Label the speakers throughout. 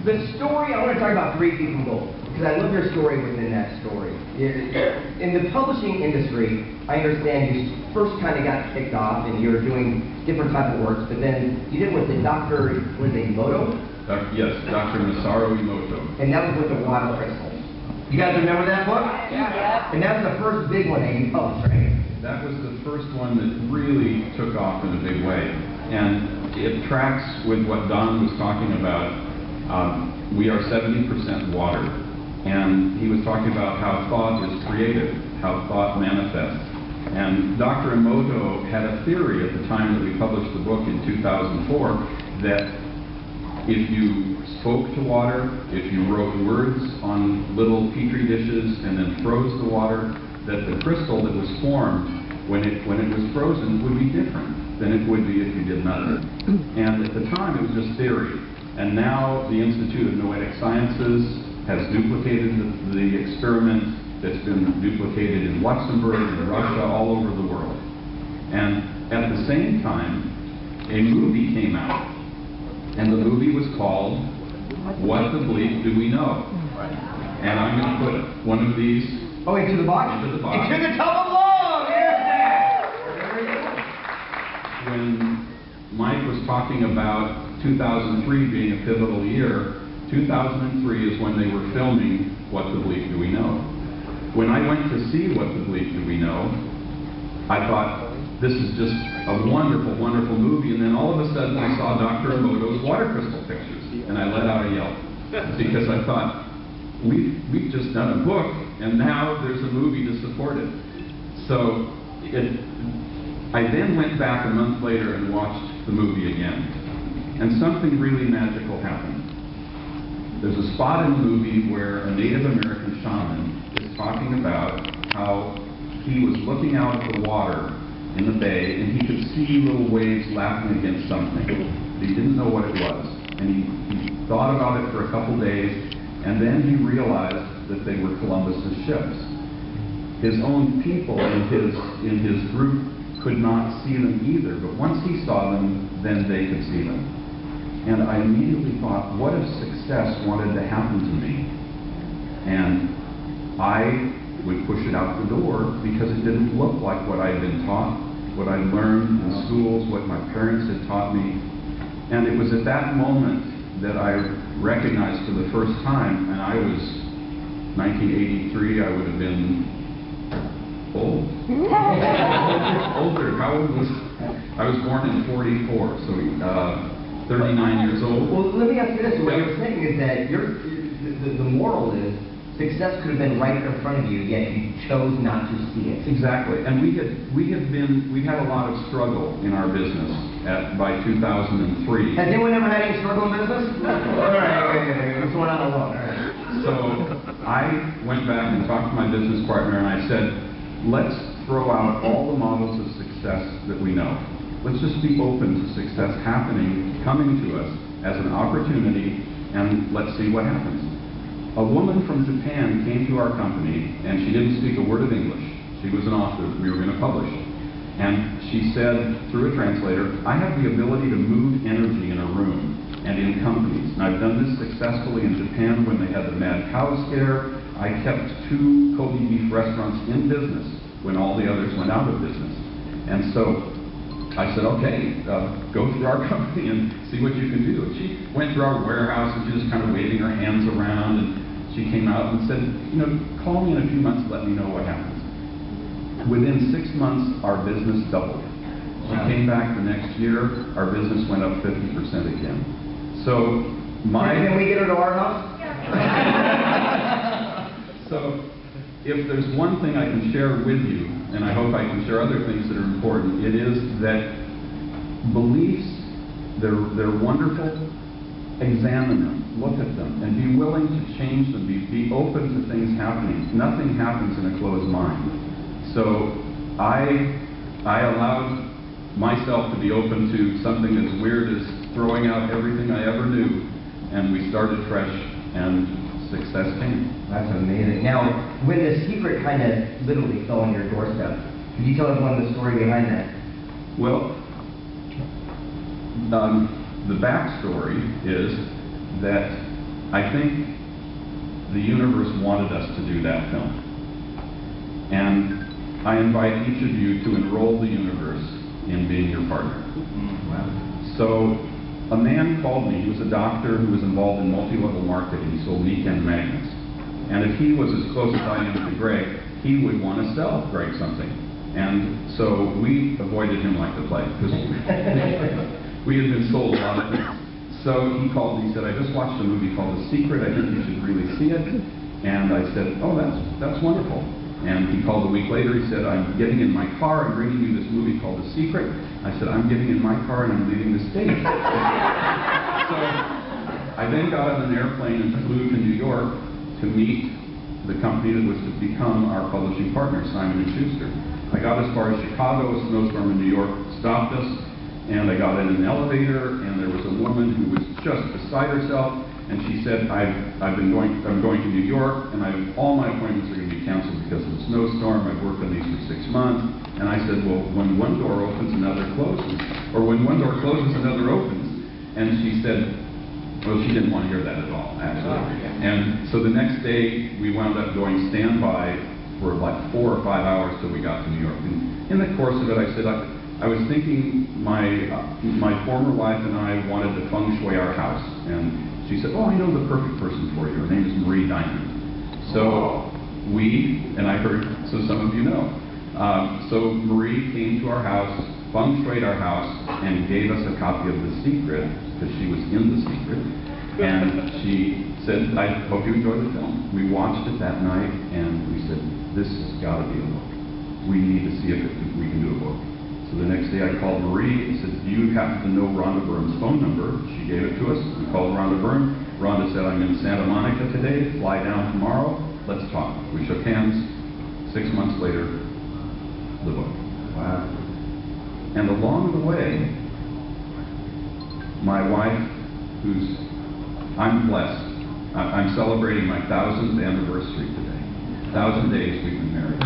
Speaker 1: The story, I want to talk about 3 feet from gold, because I love your story within that story. In the publishing industry, I understand you first kind of got kicked off and you were doing different type of works, but then you did with the Dr. was it Emoto?
Speaker 2: Yes, Dr. Masaru Emoto.
Speaker 1: And that was with the water crystals. You guys remember that book?
Speaker 3: Yeah.
Speaker 1: And that was the first big one that you published, right?
Speaker 2: That was the first one that really took off in a big way. And it tracks with what Don was talking about. We are 70% water. And he was talking about how thought is creative, how thought manifests. And Dr. Emoto had a theory at the time that we published the book in 2004 that if you spoke to water, if you wrote words on little petri dishes and then froze the water, that the crystal that was formed when it was frozen would be different than it would be if you did nothing. And at the time it was just theory. And now the Institute of Noetic Sciences has duplicated the experiment that's been duplicated in Luxembourg, in Russia, all over the world. And at the same time, a movie came out. And the movie was called What the Bleep Do We Know? And I'm going to put one of these
Speaker 1: into the box?
Speaker 2: Into the box.
Speaker 1: Into the tub of love! Yes!
Speaker 2: When Mike was talking about 2003 being a pivotal year, 2003 is when they were filming What the Bleep Do We Know? When I went to see What the Bleep Do We Know, I thought, this is just a wonderful, wonderful movie, and then all of a sudden I saw Dr. Emoto's water crystal pictures, and I let out a yelp, because I thought, we've just done a book, and now there's a movie to support it. So I then went back a month later and watched the movie again, and something really magical happened. There's a spot in the movie where a Native American shaman is talking about how he was looking out at the water in the bay, and he could see little waves lapping against something. He didn't know what it was, and he thought about it for a couple days, and then he realized that they were Columbus's ships. His own people in his group could not see them either, but once he saw them, then they could see them. And I immediately thought, what if success wanted to happen to me? And I would push it out the door because it didn't look like what I'd been taught, what I'd learned in schools, what my parents had taught me. And it was at that moment that I recognized for the first time, and I was 1983, I would have been old. Older. How old was I? Was born in 44, so 39 years old.
Speaker 1: Well, let me ask you this. What you're saying is that the moral is success could have been right in front of you, yet you chose not to see it.
Speaker 2: Exactly. And we had a lot of struggle in our business by 2003.
Speaker 1: Has anyone ever had any struggle in business? All right, what's going on alone?
Speaker 2: So I went back and talked to my business partner, and I said, let's throw out all the models of success that we know. Let's just be open to success coming to us as an opportunity, and let's see what happens. A woman from Japan came to our company, and she didn't speak a word of English. She was an author that we were going to publish. And she said, through a translator, I have the ability to move energy in a room and in companies. And I've done this successfully in Japan when they had the mad cow scare. I kept 2 Kobe beef restaurants in business when all the others went out of business. And so I said, okay, go through our company and see what you can do. And she went through our warehouse, and she was kind of waving her hands around, and she came out and said, call me in a few months, let me know what happens. Within 6 months, our business doubled. She came back the next year, our business went up 50% again. So
Speaker 1: Can we get her to our house?
Speaker 2: So if there's one thing I can share with you, and I hope I can share other things that are important, it is that beliefs, they're wonderful. Examine them, look at them, and be willing to change them. Be open to things happening. Nothing happens in a closed mind. So I allowed myself to be open to something as weird as throwing out everything I ever knew, and we started fresh, and success came.
Speaker 1: That's amazing. Now, when the secret kind of literally fell on your doorstep, can you tell everyone the story behind that?
Speaker 2: Well, the backstory is that I think the universe wanted us to do that film. And I invite each of you to enroll the universe in being your partner. So a man called me. He was a doctor who was involved in multi-level marketing. He sold weekend magnets. And if he was as close as I am to Greg, he would want to sell Greg something. And so we avoided him like the plague, because we had been sold a lot of things. So he called me, he said, I just watched a movie called The Secret. I think you should really see it. And I said, oh, that's wonderful. And he called a week later. He said, I'm getting in my car. I'm bringing you this movie called The Secret. I said, I'm getting in my car and I'm leaving the state. So I then got on an airplane and flew to New York to meet the company that was to become our publishing partner, Simon & Schuster. I got as far as Chicago. A snowstorm in New York stopped us. And I got in an elevator, and there was a woman who was just beside herself, and she said, I'm going to New York, and all my appointments are going to be canceled because of the snowstorm. I've worked on these for 6 months. And I said, well, when one door opens, another closes. Or when one door closes, another opens. And she said, well, she didn't want to hear that at all, actually. And so the next day, we wound up going standby for like 4 or 5 hours till we got to New York. And in the course of it, I said, I was thinking my former wife and I wanted to feng shui our house. And she said, oh, I know the perfect person for you. Her name is Marie Diamond. So and I heard, so some of you know. So Marie came to our house, feng shuied our house, and gave us a copy of The Secret, because she was in The Secret. And she said, I hope you enjoy the film. We watched it that night, and we said, this has got to be a book. We need to see if we can do a book. So the next day I called Marie and said, do you happen to know Rhonda Byrne's phone number? She gave it to us. We called Rhonda Byrne. Rhonda said, I'm in Santa Monica today. Fly down tomorrow. Let's talk. We shook hands. 6 months later, the book. Wow. And along the way, my wife, I'm blessed. I'm celebrating my 1000th anniversary today. 1,000 days we've been married.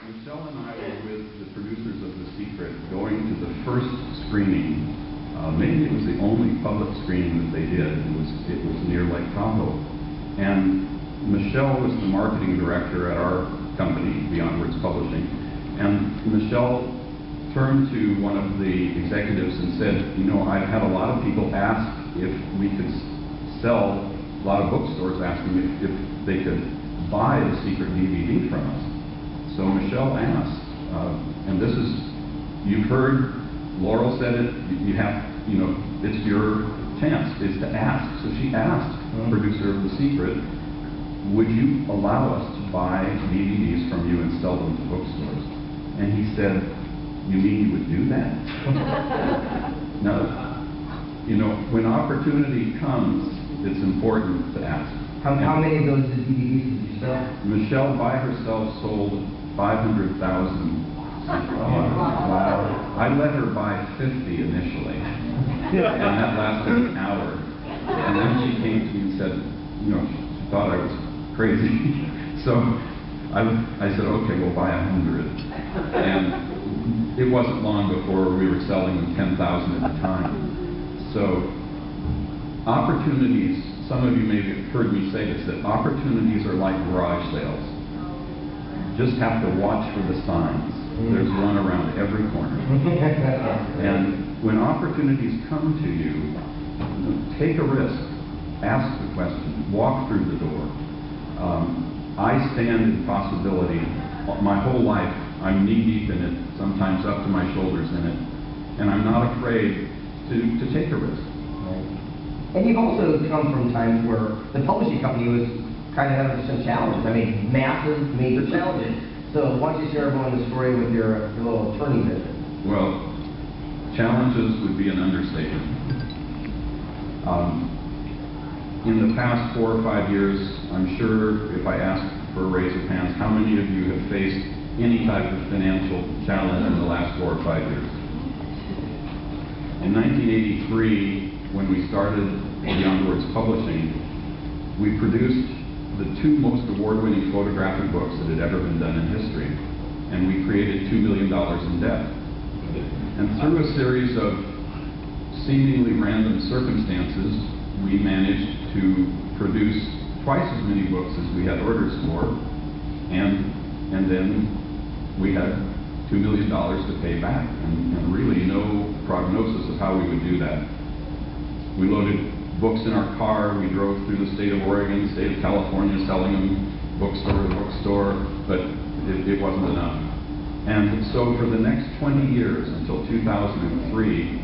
Speaker 2: Michelle and I were with the producers of The Secret going to the first screening. Maybe it was the only public screening that they did. It was near Lake Tahoe. And Michelle was the marketing director at our company, Beyond Words Publishing. And Michelle turned to one of the executives and said, you know, I've had a lot of people ask if we could sell, a lot of bookstores asking if they could buy The Secret DVD from us. So Michelle asked, and this is, you've heard, Laurel said it, it's your chance, is to ask. So she asked the producer of The Secret, would you allow us to buy DVDs from you and sell them to bookstores? And he said, you mean you would do that? Now, when opportunity comes, it's important to ask.
Speaker 1: How many of those DVDs did you sell?
Speaker 2: Michelle by herself sold 500,000. Wow. I let her buy 50 initially, and that lasted an hour. And then she came to me and said, she thought I was crazy. So I said, okay, we'll buy 100. And it wasn't long before we were selling them 10,000 at a time. So opportunities, some of you may have heard me say this, that opportunities are like garage sales. Just have to watch for the signs. There's one around every corner. And when opportunities come to you, take a risk, ask the question, walk through the door. I stand in possibility. My whole life, I'm knee-deep in it, sometimes up to my shoulders in it, and I'm not afraid to take a risk.
Speaker 1: And you've also come from times where the publishing company was kind of having some challenges. I mean, massive, major challenges. So why don't you share everyone the story with your little attorney business?
Speaker 2: Well, challenges would be an understatement. In the past 4 or 5 years, I'm sure if I asked for a raise of hands, how many of you have faced any type of financial challenge in the last 4 or 5 years? In 1983, when we started Beyond Words Publishing, we produced the 2 most award-winning photographic books that had ever been done in history, and we created $2 million in debt. And through a series of seemingly random circumstances, we managed to produce twice as many books as we had orders for, and then we had $2 million to pay back, and really no prognosis of how we would do that. We loaded books in our car, we drove through the state of Oregon, the state of California, selling them bookstore to bookstore, but it wasn't enough. And so for the next 20 years, until 2003,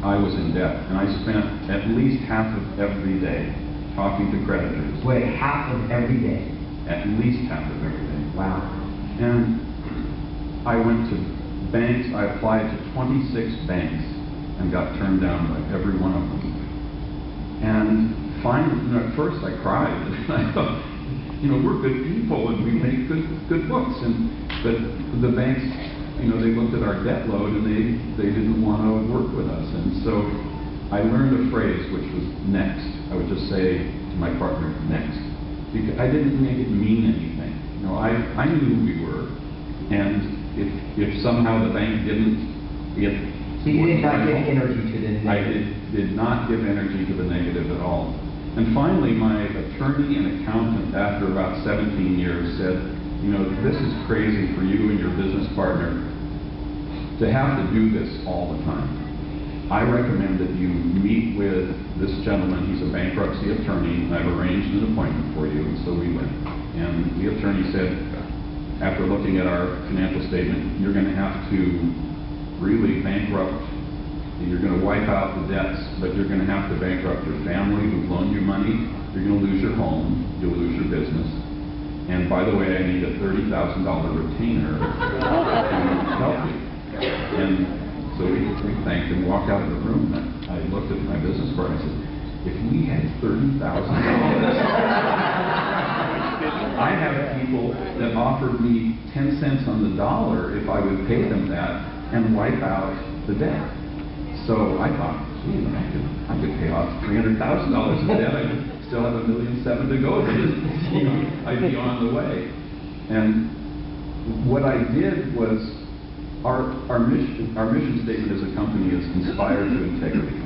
Speaker 2: I was in debt, and I spent at least half of every day talking to creditors.
Speaker 1: Wait, half of every day?
Speaker 2: At least half of every day.
Speaker 1: Wow.
Speaker 2: And I went to banks, I applied to 26 banks and got turned down by every one of them. And finally, at first I cried. I thought, we're good people and we make good books. But the banks, they looked at our debt load and they didn't want to work with us. And so I learned a phrase which was next. I would just say to my partner, next. Because I didn't make it mean anything. I knew who we were. And if somehow the bank didn't,
Speaker 1: so you did not give energy to the negative?
Speaker 2: I did not give energy to the negative at all. And finally, my attorney and accountant, after about 17 years, said, this is crazy for you and your business partner to have to do this all the time. I recommend that you meet with this gentleman. He's a bankruptcy attorney, and I've arranged an appointment for you. And so we went. And the attorney said, after looking at our financial statement, you're going to have to really bankrupt. You're going to wipe out the debts, but you're going to have to bankrupt your family who've loaned you money. You're going to lose your home. You'll lose your business. And by the way, I need a $30,000 retainer to help you. And so we thanked him, walked out of the room, and I looked at my business partner and I said, if we had $30,000, I have people that offered me 10 cents on the dollar if I would pay them that and wipe out the debt. So I thought, gee, I could pay off $300,000 in debt. I could still have $1.7 million to go. I'd be on the way. And what I did was, our mission statement as a company is inspired to integrity.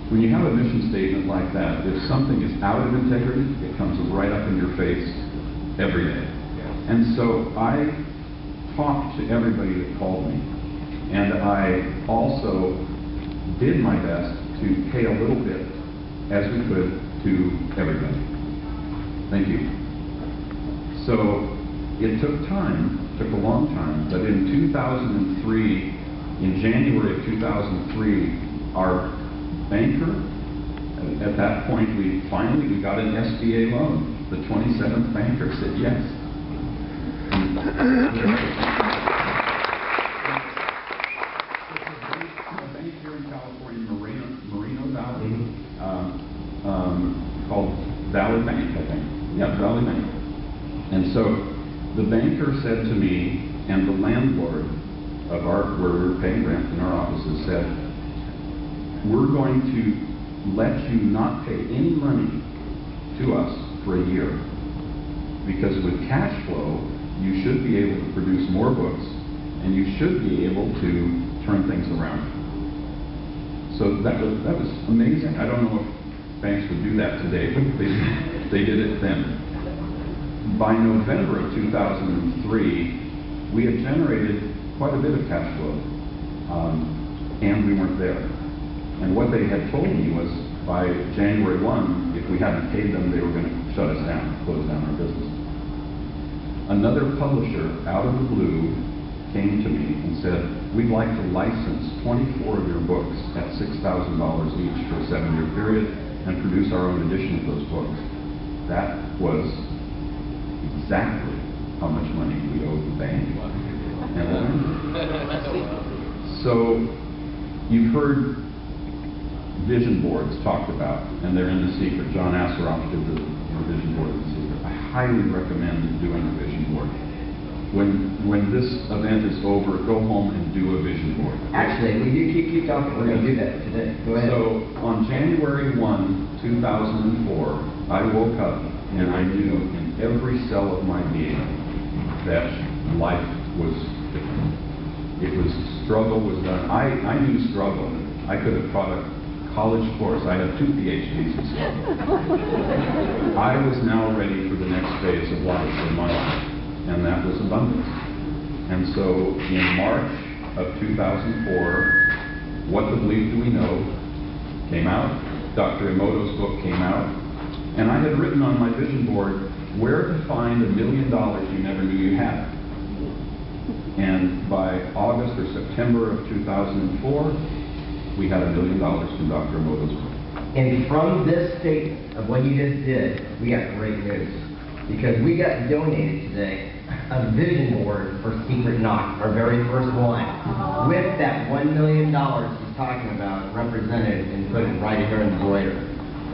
Speaker 2: When you have a mission statement like that, if something is out of integrity, it comes right up in your face every day. And so I talked to everybody that called me, and I also did my best to pay a little bit, as we could, to everybody. Thank you. So it took time, took a long time, but in 2003, in January of 2003, our banker, at that point, we got an SBA loan. The 27th banker said yes. A bank here in California, Moreno Valley, called Valley Bank, I think. Yeah, Valley Bank. And so the banker said to me, and the landlord of where we were paying rent in our offices said, we're going to let you not pay any money to us for a year, because with cash flow, you should be able to produce more books, and you should be able to turn things around. So that was amazing. I don't know if banks would do that today, but they did it then. By November of 2003, we had generated quite a bit of cash flow, and we weren't there. And what they had told me was, by January 1, if we hadn't paid them, they were going to shut us down, close down our business. Another publisher, out of the blue, came to me and said, we'd like to license 24 of your books at $6,000 each for a 7-year period and produce our own edition of those books. That was exactly how much money we owed the bank. So you've heard vision boards talked about, and they're in The Secret. John Asseroff did the vision board in The Secret. I highly recommend doing a vision board. When this event is over, go home and do a vision board.
Speaker 1: Actually, you keep talking. We're going to do that today. Go ahead.
Speaker 2: So on January 1, 2004, I woke up and I knew in every cell of my being that life was different. It was struggle was done. I knew struggle. I could have taught a college course. I have 2 PhDs in struggle. I was now ready for the next phase of life in my life, and that was abundance. And so in March of 2004, What the Belief Do We Know came out. Dr. Emoto's book came out. And I had written on my vision board, where to find $1 million you never knew you had. And by August or September of 2004, we had $1 million from Dr. Emoto's book.
Speaker 1: And from this statement of what you just did, we got great news. Because we got donated today a vision board for Secret Knock, our very first one, with that $1 million he's talking about represented and put it right here in the embroidered.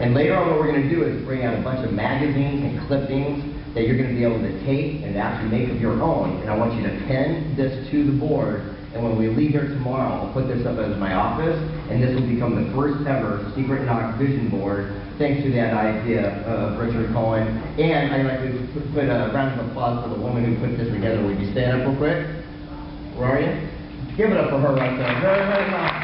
Speaker 1: And later on what we're going to do is bring out a bunch of magazines and clippings that you're going to be able to take and actually make of your own. And I want you to pin this to the board. And when we leave here tomorrow, I'll put this up as my office, and this will become the first ever Secret Knock vision board, thanks to that idea of Richard Cohn. And I'd like to put a round of applause for the woman who put this together. Would you stand up real quick? Where are you? Give it up for her right there. Very, very much.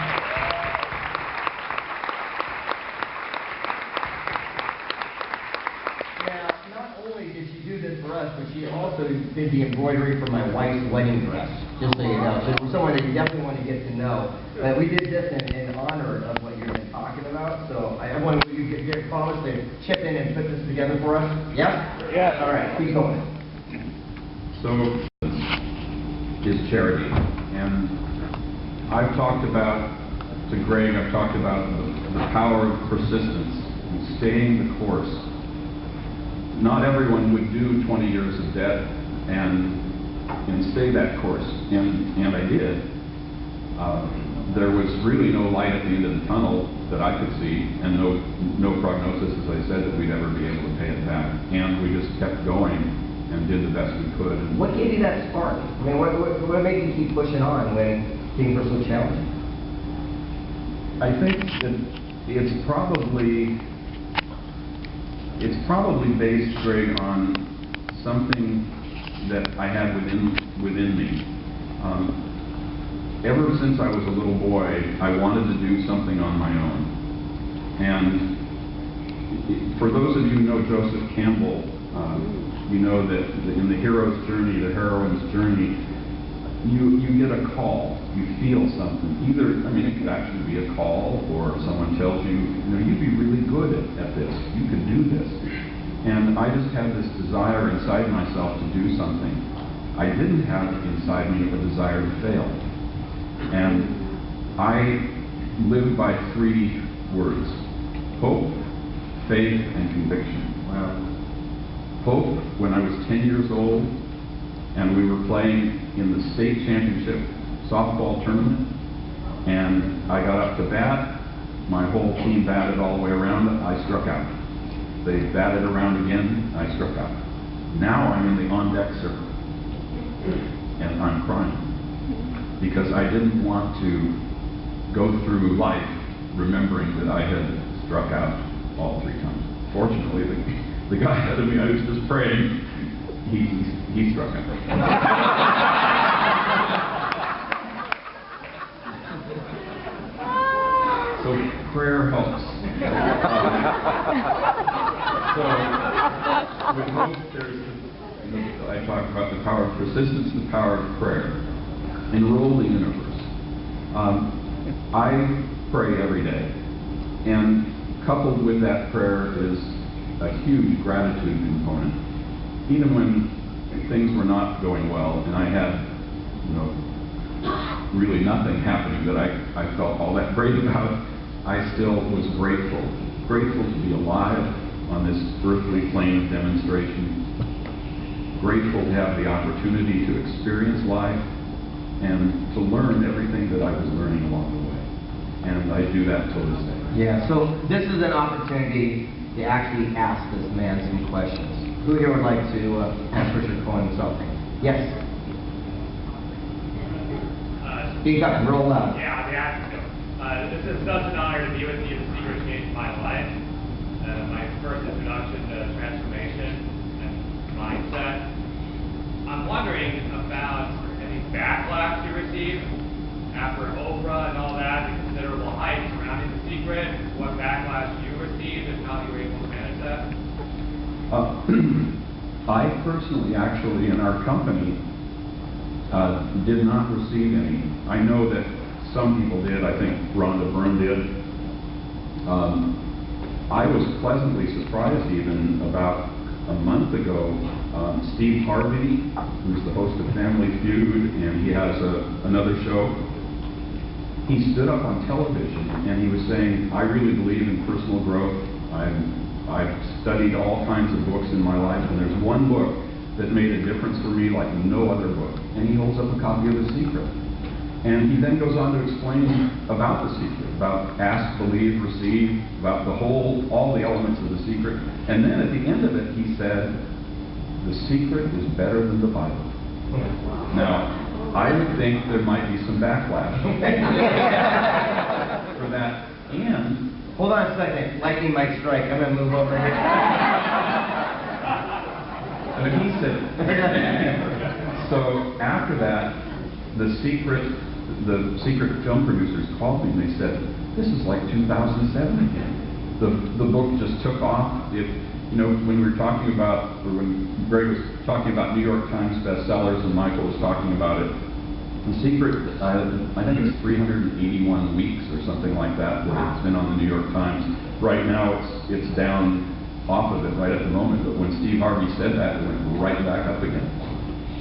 Speaker 1: But she also did the embroidery for my wife's wedding dress, just so you know. So for someone that you definitely want to get to know. We did this in honor of what you're talking about. So I want you to get promise to chip in and put this together for us. Yes?
Speaker 3: Yeah.
Speaker 1: All right, keep going.
Speaker 2: So is charity. And I've talked about, to Greg, I've talked about the power of persistence and staying the course. Not everyone would do 20 years of debt and stay that course, and I did. There was really no light at the end of the tunnel that I could see, and no prognosis, as I said, that we'd ever be able to pay it back. And we just kept going and did the best we could. And
Speaker 1: what gave you that spark? I mean, what made you keep pushing on when things were so challenging?
Speaker 2: I think that it's probably based, Greg, on something that I had within me. Ever since I was a little boy, I wanted to do something on my own. And for those of you who know Joseph Campbell, you know that in the hero's journey, the heroine's journey, you get a call, you feel something. Either, I mean, it could actually be a call, or someone tells you, you'd be really good at this, you could do this. And I just had this desire inside myself to do something. I didn't have inside me a desire to fail. And I lived by 3 words: hope, faith, and conviction.
Speaker 1: Wow.
Speaker 2: Hope, when I was 10 years old, and we were playing in the state championship softball tournament, and I got up to bat, my whole team batted all the way around, I struck out. They batted around again, I struck out. Now I'm in the on-deck circle, and I'm crying, because I didn't want to go through life remembering that I had struck out all 3 times. Fortunately, the guy ahead of me, I was just praying, he struck out. So prayer helps. So with hope, I talk about the power of persistence, the power of prayer. Enroll the universe. I pray every day, and coupled with that prayer is a huge gratitude component. Even when things were not going well, and I had, really nothing happening that I felt all that great about, I still was grateful to be alive on this earthly plane of demonstration, grateful to have the opportunity to experience life and to learn everything that I was learning along the way. And I do that till this day.
Speaker 1: Yeah, so this is an opportunity to actually ask this man some questions. Who here would like to ask Richard Cohn something? Yes? Speak up and roll loud.
Speaker 3: Yeah, I'll be happy to. This is such an honor to be with you. The secret changed my life. My first introduction to transformation and mindset. I'm wondering about any backlash you received after Oprah and all that, the considerable hype surrounding The Secret, what backlash you received and how you were able to manage that?
Speaker 2: I personally, actually, in our company, did not receive any. I know that some people did. I think Rhonda did. I was pleasantly surprised even about a month ago. Steve Harvey, who's the host of Family Feud, and he has another show, he stood up on television and he was saying, I really believe in personal growth. I've studied all kinds of books in my life, and there's one book that made a difference for me like no other book. And he holds up a copy of The Secret. And he then goes on to explain about The Secret, about ask, believe, receive, about all the elements of The Secret. And then at the end of it, he said, The Secret is better than the Bible. Now, I would think there might be some backlash for that. And
Speaker 1: hold on a second. Lightning might strike. I'm going to move over here.
Speaker 2: but he said, so after that, the secret film producers called me and they said, this is like 2007 again. The book just took off. When we were talking about, or when Greg was talking about New York Times bestsellers and Michael was talking about it, The Secret, I think it's 381 weeks or something like that it's been on the New York Times. Right now it's down off of it right at the moment, but when Steve Harvey said that, it went right back up again.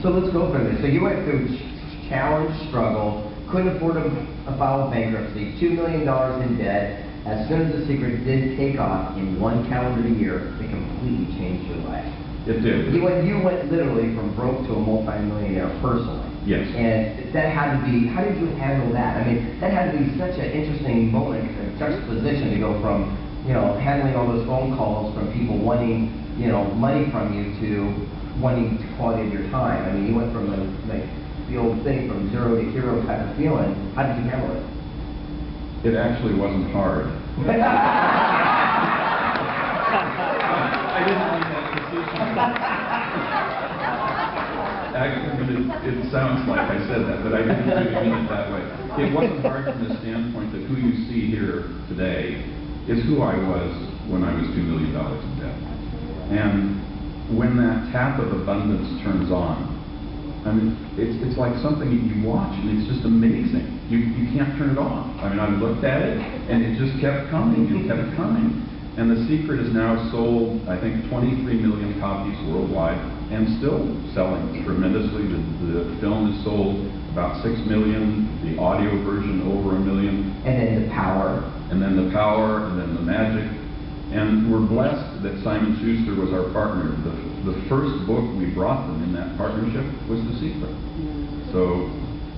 Speaker 1: So let's go from this. So you went through challenge, struggle, couldn't afford to file bankruptcy, $2 million in debt. As soon as The Secret did take off in one calendar year, it completely changed your life.
Speaker 2: It did.
Speaker 1: You went literally from broke to a multi-millionaire personally.
Speaker 2: Yes.
Speaker 1: And that had to be, how did you handle that? I mean, that had to be such an interesting moment, a juxtaposition to go from, handling all those phone calls from people wanting, money from you to wanting quality of your time. I mean, you went from the old thing from zero to hero type of feeling. How did you handle it?
Speaker 2: It actually wasn't hard. I didn't mean that position. It sounds like I said that, but I didn't really mean it that way. It wasn't hard from the standpoint that who you see here today is who I was when I was $2 million in debt. And when that tap of abundance turns on, I mean, it's like something you watch and it's just amazing. You can't turn it off. I mean, I looked at it and it just kept coming and kept coming. And The Secret is now sold, I think, 23 million copies worldwide and still selling tremendously. The film is sold about 6 million, the audio version over 1 million.
Speaker 1: And then The Power.
Speaker 2: And then The Power, and then The Magic. And we're blessed that Simon Schuster was our partner. The first book we brought them in that partnership was The Secret. So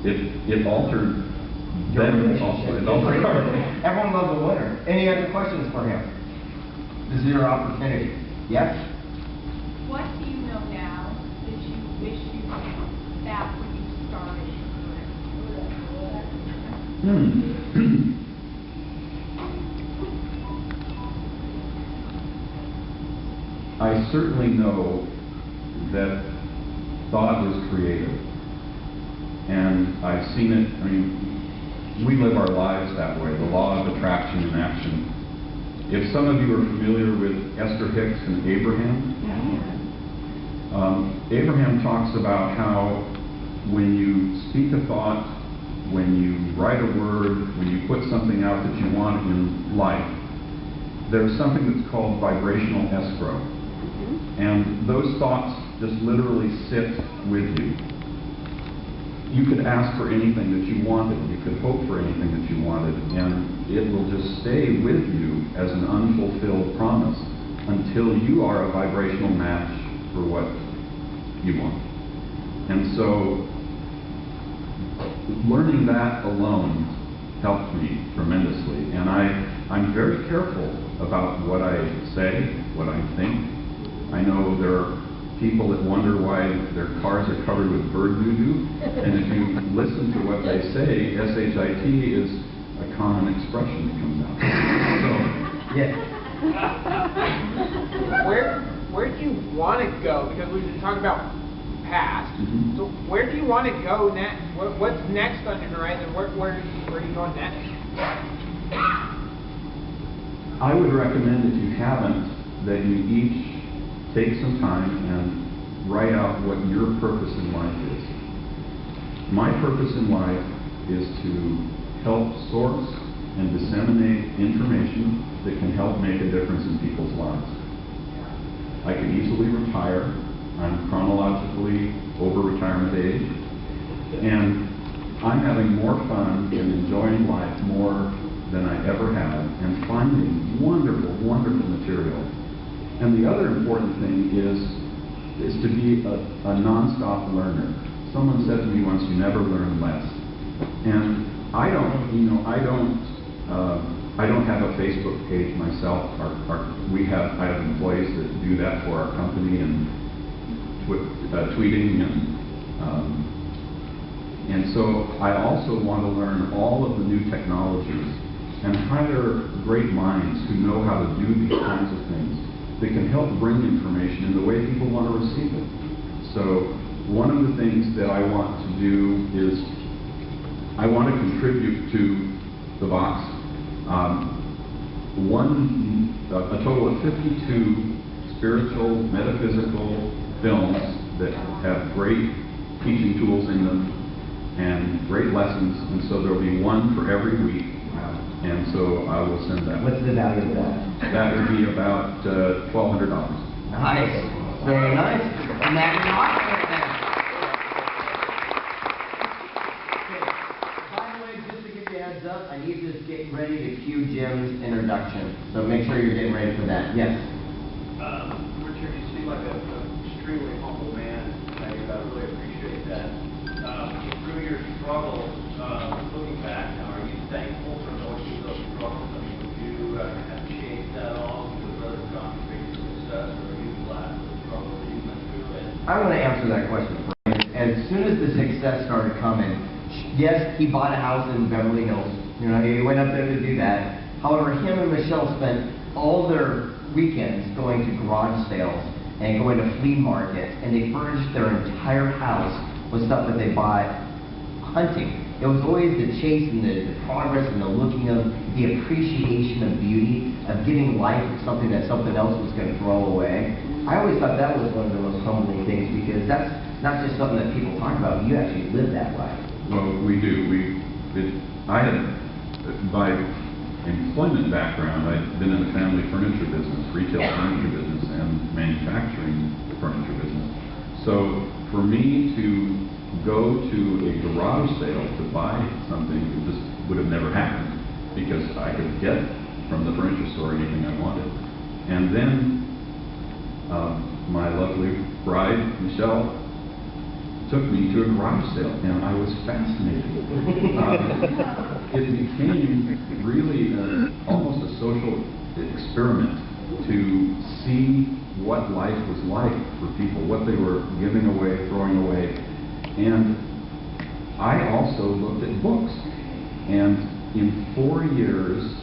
Speaker 2: it altered them also. It altered our
Speaker 1: Everyone loves a winner. Any other questions for him? This is your opportunity. Yes?
Speaker 4: What do you know now that you wish you knew back when you started your career?
Speaker 2: I certainly know that thought is creative. And I've seen it, I mean, we live our lives that way, the law of attraction and action. If some of you are familiar with Esther Hicks and Abraham, Abraham talks about how when you speak a thought, when you write a word, when you put something out that you want in life, there's something that's called vibrational escrow. And those thoughts just literally sit with you. You could ask for anything that you wanted. You could hope for anything that you wanted. And it will just stay with you as an unfulfilled promise until you are a vibrational match for what you want. And so learning that alone helped me tremendously. And I'm very careful about what I say, what I think. I know there are people that wonder why their cars are covered with bird doo-doo, and if you listen to what they say, S-H-I-T is a common expression that comes out. So,
Speaker 1: Yes.
Speaker 5: Where do you want to go? Because we've been talking about past.
Speaker 2: Mhm.
Speaker 5: So where do you want to go next? What's next on your horizon? Where are you going next?
Speaker 2: I would recommend, if you haven't, that you each take some time and write out what your purpose in life is. My purpose in life is to help source and disseminate information that can help make a difference in people's lives. I could easily retire. I'm chronologically over retirement age. And I'm having more fun and enjoying life more than I ever have, and finding wonderful, wonderful material. And the other important thing is to be a nonstop learner. Someone said to me once, "You never learn less." And I don't have a Facebook page myself. I have employees that do that for our company, and tweeting, and so I also want to learn all of the new technologies and hire great minds who know how to do these kinds of things that can help bring information in the way people want to receive it. So one of the things that I want to do is I want to contribute to the box. A total of 52 spiritual, metaphysical films that have great teaching tools in them and great lessons, and so there'll be one for every week, and so I will send that.
Speaker 1: What's the value of that?
Speaker 2: That would be about $1,200.
Speaker 1: Nice. Very nice. And that is awesome. By the way, just to give you a heads up, I need to get ready to cue Jim's introduction. So make sure you're getting ready for that. Yes.
Speaker 6: Richard, you seem like an extremely humble man, and I really appreciate that. Through your struggles, looking back now, are you thankful for going through those struggles? I mean, would you have changed that all? Would you rather gone straight to success, or are you glad for the struggles that you went through?
Speaker 1: I want to answer that question for you. As soon as the success started coming, yes, he bought a house in Beverly Hills. You know, he went up there to do that. However, him and Michelle spent all their weekends going to garage sales and going to flea markets, and they furnished their entire house with stuff that they bought hunting. It was always the chase and the progress and the looking of the appreciation of beauty, of giving life to something that something else was going to throw away. I always thought that was one of the most humbling things, because that's not just something that people talk about, you actually live that life.
Speaker 2: Well, we do. I had, by employment background, I'd been in the family furniture business, retail furniture business, and manufacturing furniture business. So for me to go to a garage sale to buy something, it just would have never happened, because I could get from the furniture store anything I wanted. And then my lovely bride, Michelle, took me to a garage sale, and I was fascinated. It became really almost a social experiment to see what life was like for people, what they were giving away, throwing away. And I also looked at books. And in 4 years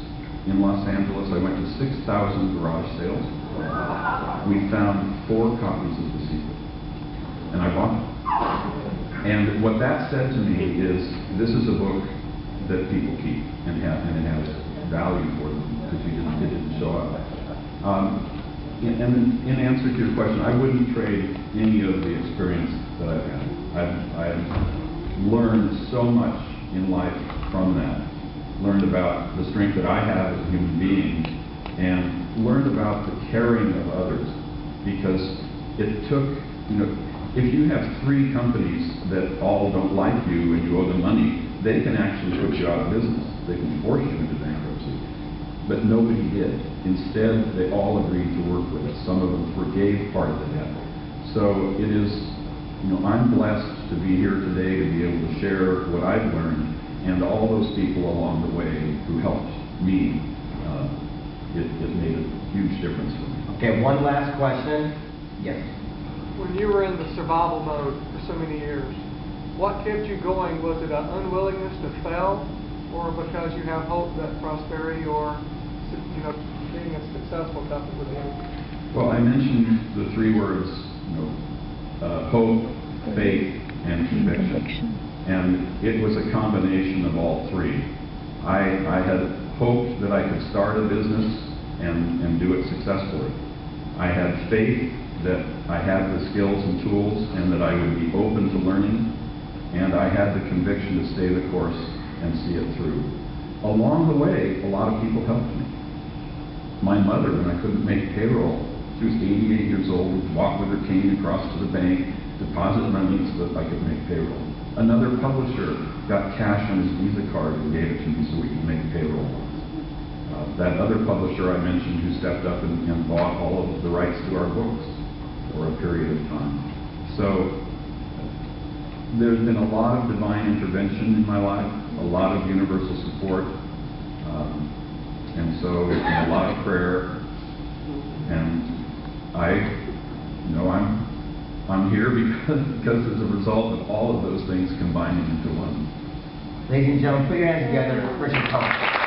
Speaker 2: in Los Angeles, I went to 6,000 garage sales. We found 4 copies of The Secret, and I bought them. And what that said to me is, this is a book that people keep, and it has value for them, because it didn't show up. And in answer to your question, I wouldn't trade any of the experience that I've had. I've learned so much in life from that. Learned about the strength that I have as a human being, and learned about the caring of others, because it took, if you have 3 companies that all don't like you and you owe them money, they can actually put you out of business. They can force you into bankruptcy. But nobody did. Instead, they all agreed to work with us. Some of them forgave part of the debt. So it is, I'm blessed to be here today to be able to share what I've learned, and all those people along the way who helped me. It made a huge difference for me.
Speaker 1: Okay, one last question. Yes.
Speaker 7: When you were in the survival mode for so many years, what kept you going? Was it an unwillingness to fail, or because you have hope that prosperity or being a successful couple would end?
Speaker 2: Well, I mentioned the 3 words, hope, faith, and conviction. And it was a combination of all three. I had hoped that I could start a business and do it successfully. I had faith that I had the skills and tools and that I would be open to learning, and I had the conviction to stay the course and see it through. Along the way, a lot of people helped me. My mother, when I couldn't make payroll, she was 88 years old, would walk with her cane across to the bank, deposit money so that I could make payroll. Another publisher got cash on his Visa card and gave it to me so we could make payroll. That other publisher I mentioned who stepped up and bought all of the rights to our books for a period of time. So there's been a lot of divine intervention in my life, a lot of universal support, and a lot of prayer. And I'm here because as a result of all of those things combining into one.
Speaker 1: Ladies and gentlemen, put your hands together for Cohn.